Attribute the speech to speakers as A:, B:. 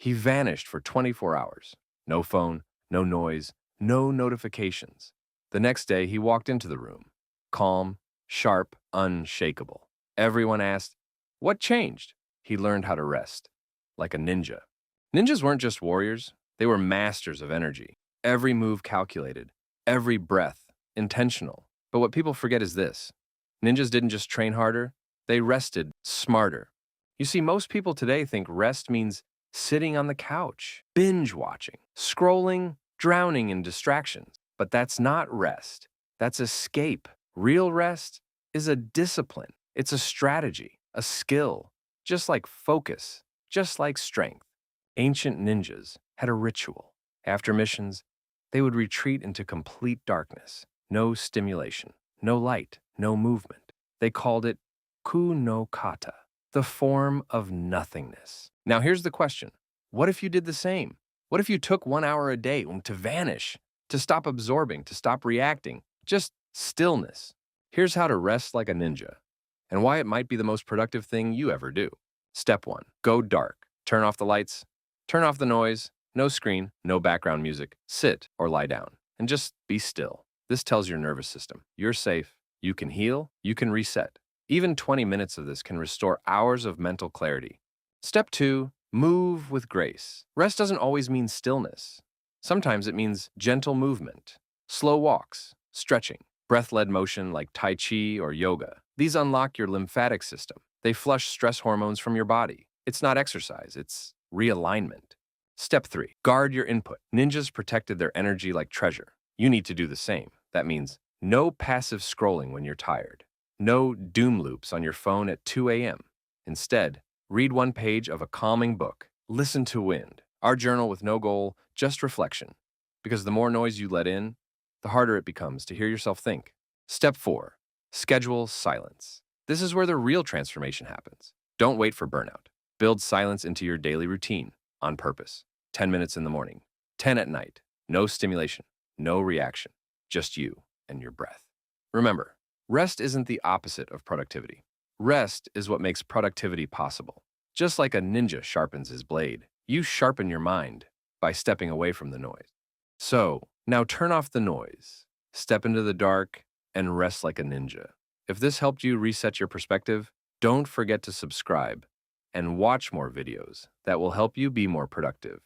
A: He vanished for 24 hours. No phone, no noise, no notifications. The next day, he walked into the room. Calm, sharp, unshakable. Everyone asked, "What changed?" He learned how to rest, like a ninja. Ninjas weren't just warriors, they were masters of energy. Every move calculated, every breath intentional. But what people forget is this: ninjas didn't just train harder, they rested smarter. You see, most people today think rest means sitting on the couch, binge watching, scrolling, drowning in distractions. But that's not rest. That's escape. Real rest is a discipline. It's a strategy, a skill, just like focus, just like strength. Ancient ninjas had a ritual. After missions, they would retreat into complete darkness. No stimulation, no light, no movement. They called it ku no kata, the form of nothingness. Now here's the question. What if you did the same? What if you took 1 hour a day to vanish, to stop absorbing, to stop reacting? Just stillness. Here's how to rest like a ninja, and why it might be the most productive thing you ever do. Step 1. Go dark. Turn off the lights. Turn off the noise. No screen, no background music. Sit or lie down and just be still. This tells your nervous system you're safe, you can heal, you can reset. Even 20 minutes of this can restore hours of mental clarity. Step 2. Move with grace. Rest doesn't always mean stillness. Sometimes it means gentle movement, slow walks, stretching, breath-led motion like Tai Chi or yoga. These unlock your lymphatic system. They flush stress hormones from your body. It's not exercise, it's realignment. Step 3. Guard your input. Ninjas protected their energy like treasure. You need to do the same. That means no passive scrolling when you're tired. No doom loops on your phone at 2 a.m. Instead, read one page of a calming book. Listen to wind. Our journal with no goal, just reflection. Because the more noise you let in, the harder it becomes to hear yourself think. Step 4. Schedule silence. This is where the real transformation happens. Don't wait for burnout. Build silence into your daily routine on purpose. 10 minutes in the morning, 10 at night. No stimulation, no reaction, just you and your breath. Remember, rest isn't the opposite of productivity. Rest is what makes productivity possible. Just like a ninja sharpens his blade, you sharpen your mind by stepping away from the noise. So, now turn off the noise, step into the dark, and rest like a ninja. If this helped you reset your perspective, don't forget to subscribe and watch more videos that will help you be more productive.